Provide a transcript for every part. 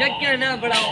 यज्ञ न बढ़ाओ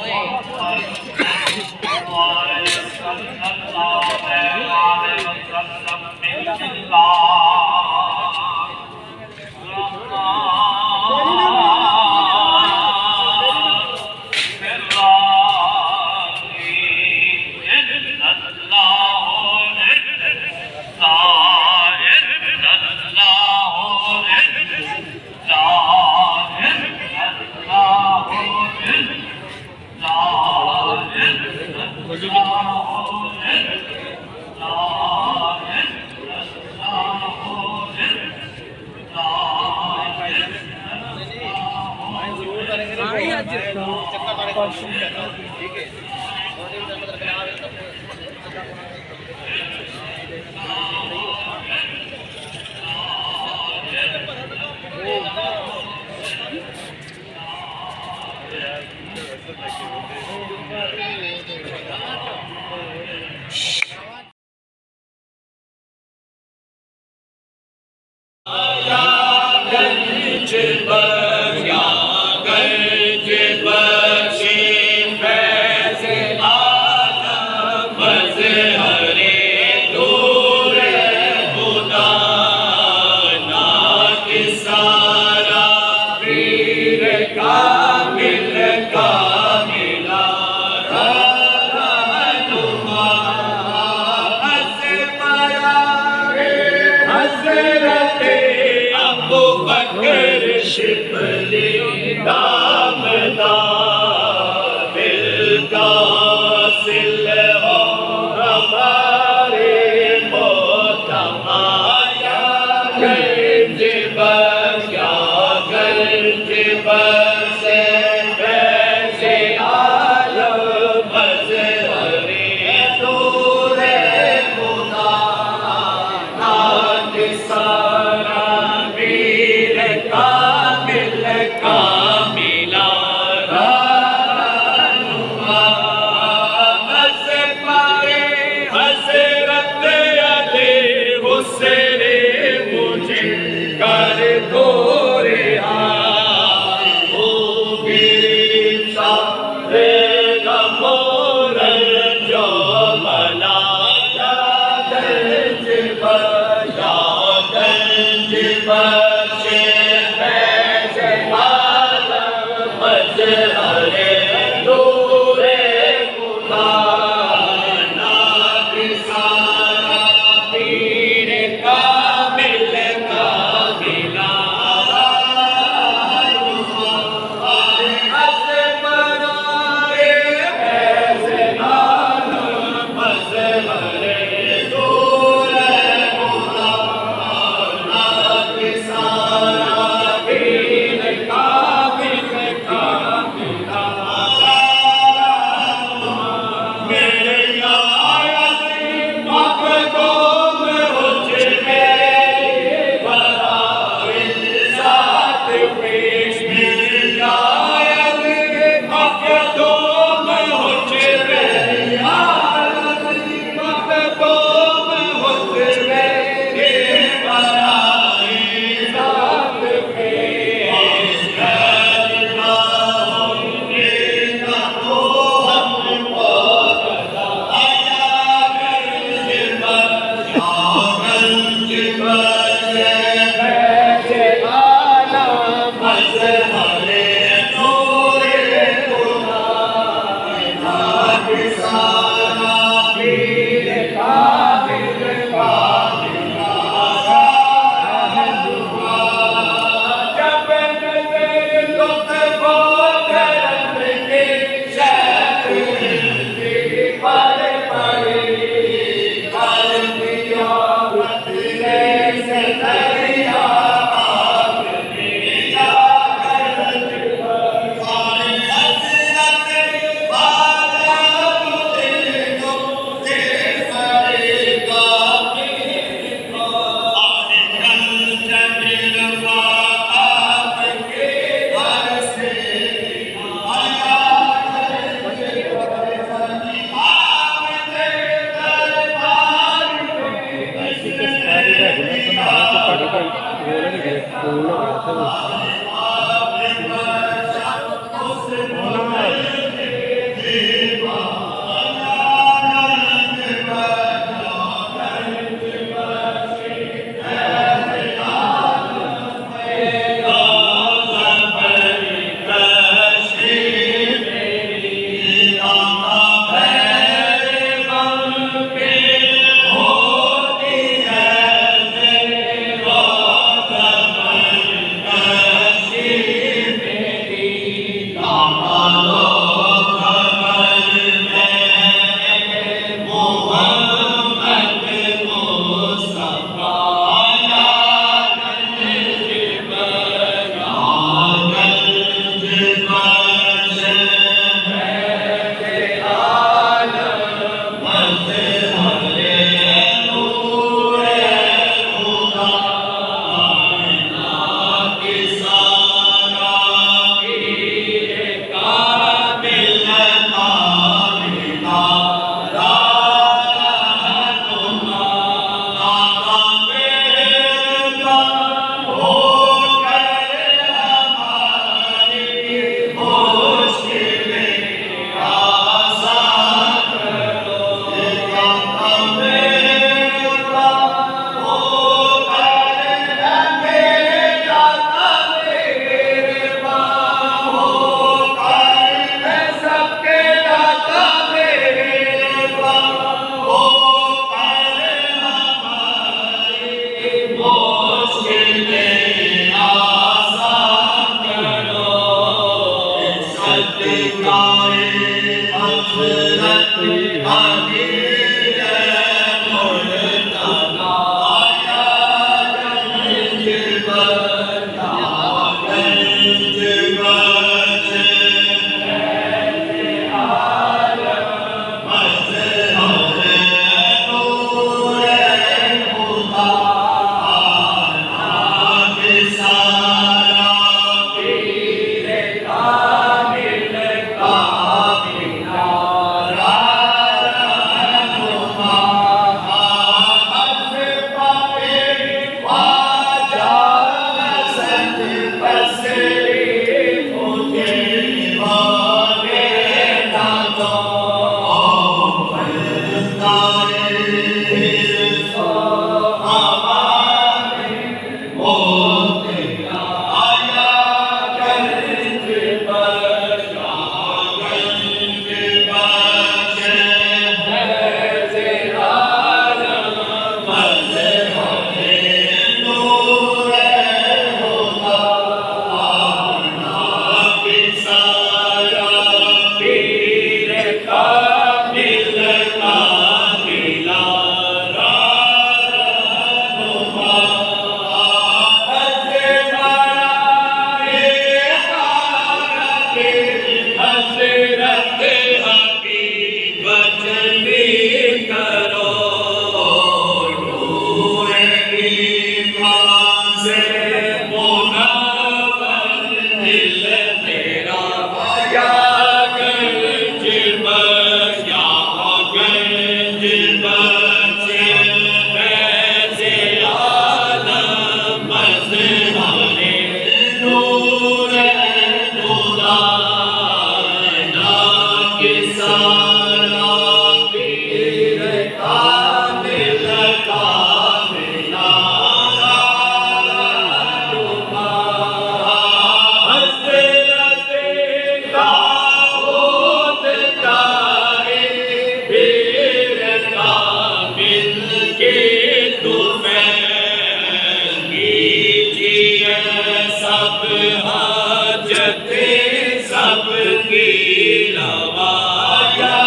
सब की रवाया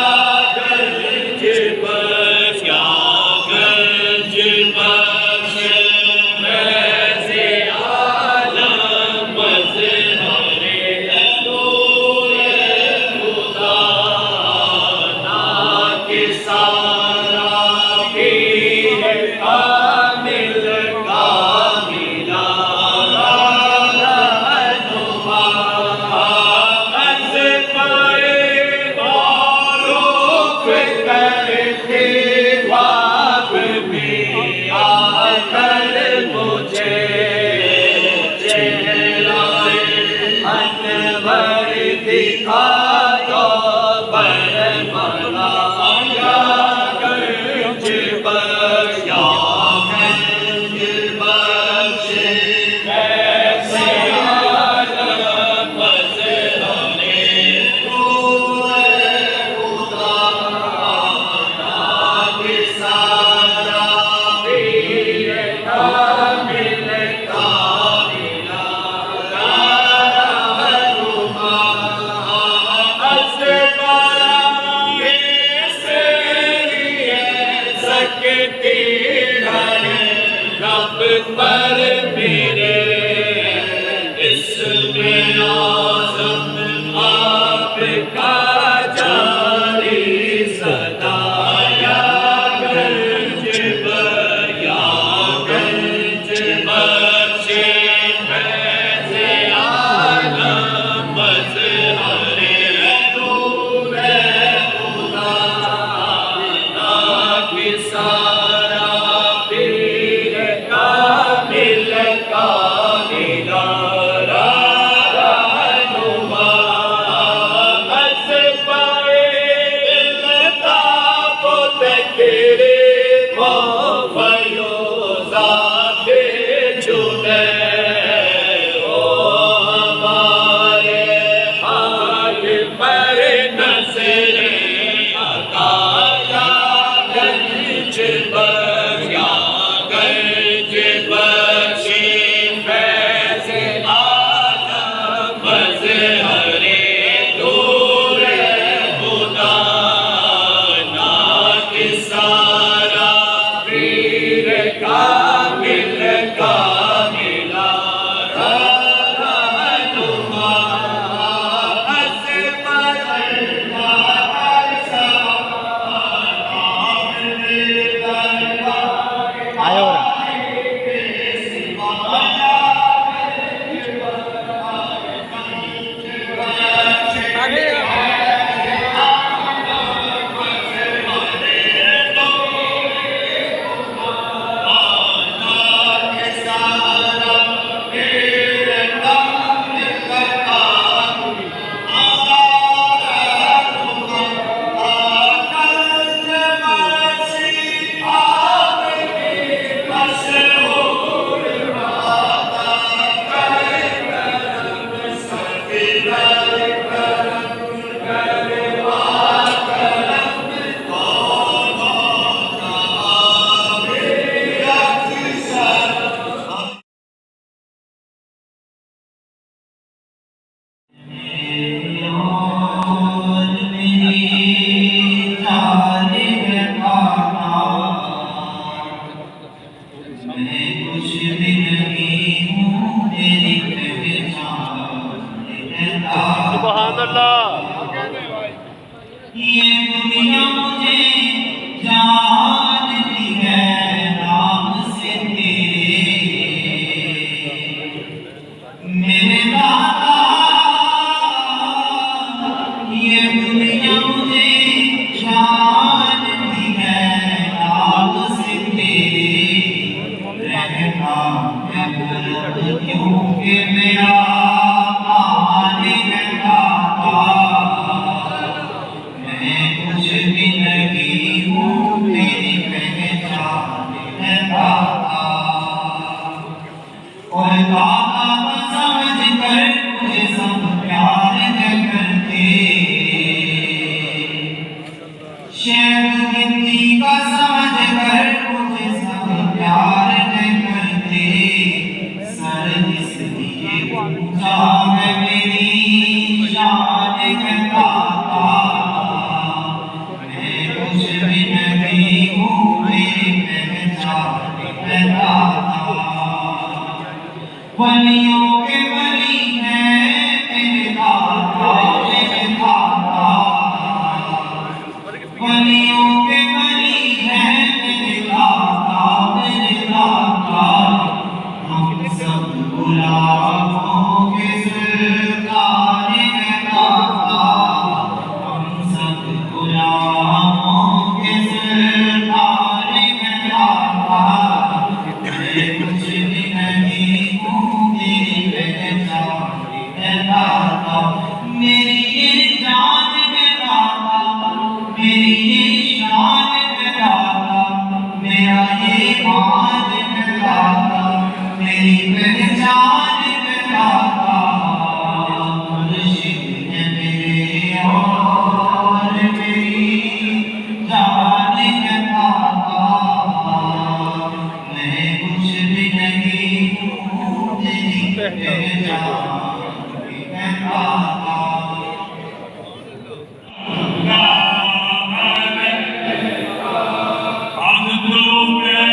पर मेरे इसमें आज़म आपका जारी सदा या गंज बया गंज बख्शे फैज़ आलम मज़हरे नूर खुदा नाक़ि सारा पीर कामिल कामिला रहनुमा मज़हबे इल्ताफ़ तक़रीर फयोज़ाते चुने ओ हमारे हाल पर नज़रे अकाया गंज बया गंज बख्शी फैज़ आलम मज़हरे नूर खुदा नाक़ि सारा पीर कामिल कामिला रहनुमा सुभान अल्लाह। ये दुनिया मुझे जानती है नाम से तेरे मेरे दाता। ये दुनिया मुझे जानती है नाम से तेरे रहना है क्योंकि मेरा मालिक है दाता। मैं कुछ भी नहीं हूँ मेरी पहचान है दाता। और दाता को समझ कर मुझे सब प्यार करते। शेर गिनती का समझ कर मुझे सब प्यार करते। सर इसलिए ऊंचा है मेरी शान है दाता। मैं कुछ भी नहीं हूँ मेरी पहचान है दाता। वलियों के वली हैं मेरे दाता मेरे दाता। वलियों के वली हैं मेरे दाता मेरे दाता। हम सब गुलामों के सरदार हैं दाता। हम सब गुलामों के सरदार हैं दाता। मैं कुछ भी नहीं हूँ मेरी पहचान है दाता। मेरी ये जान है दाता। मेरी ये शान है दाता। मेरा ये मान है दाता। मेरी पहचान है दाता। मुर्शिद है मेरे और मेरी जान है दाता। मैं कुछ भी नहीं हूँ तेरी पहचान है दाता। I'm the blue man,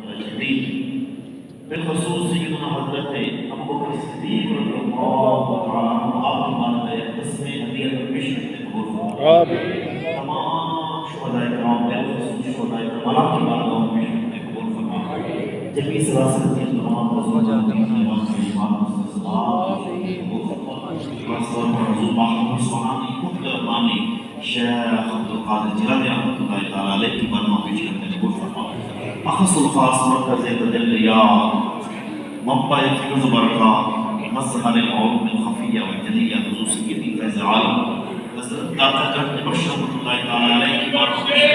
जदीद बिलखसूस सैयदना हज़रत अबू बकर सिद्दीक़ रज़ियल्लाहु तआला अन्हु आपकी मानते इसमें हदीयत मिशन में कबूल फरमाए। तमाम शुहदाए किराम बिलखसूस शुहदाए करबला की बारगाह में मिशन में कबूल फरमाए। जब इस रास्ते के तमाम बुजुर्गों की नवाज की इबादत से सलाम कबूल फरमाए। रसूल रसूल महमूद सुहानी कुतबानी शेख अब्दुल कादिर जिलानी रहमतुल्लाहि तआला अलैहि की बारगाह में मिशन में कबूल फरमाए। अख़सुल ख़ास मरकज़ तदल्ल रियाद मब्बा फ़िज़ बरक़ात मज़हर al-ulूम al-ख़फ़िय्या वल-जलिय्या हुज़ूर सय्यदी फ़ैज़ आलम हज़रत दाता जट बख्श रहमतुल्लाहि तआला अलैहि की बारगाह में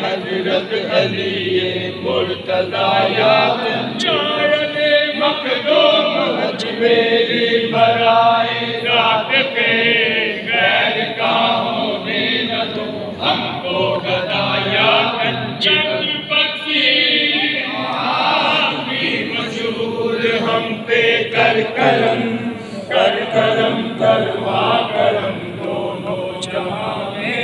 हज़रत अली मुर्तज़ा याद जायले मखदूम मेरी बराए रात पे गैर काहों में न दो हमको गदाया कंचन बख्शी आपकी मशहूर हम पे कर करम करवा करम दोनों जहां में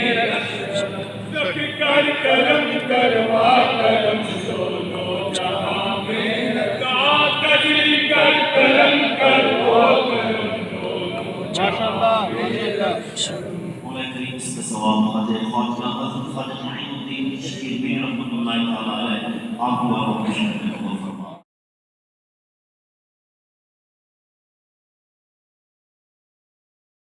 कर करम करवा करम दोनों जहां में ताकरी कर करम करवा करम दोनों जहां में मौला करीम इसका सवाब खातिर ख्वाजा हज़रत ख्वाजा मुईनुद्दीन चिश्ती रहमतुल्लाहि तआला अलैहि आपको मिशन में कबूल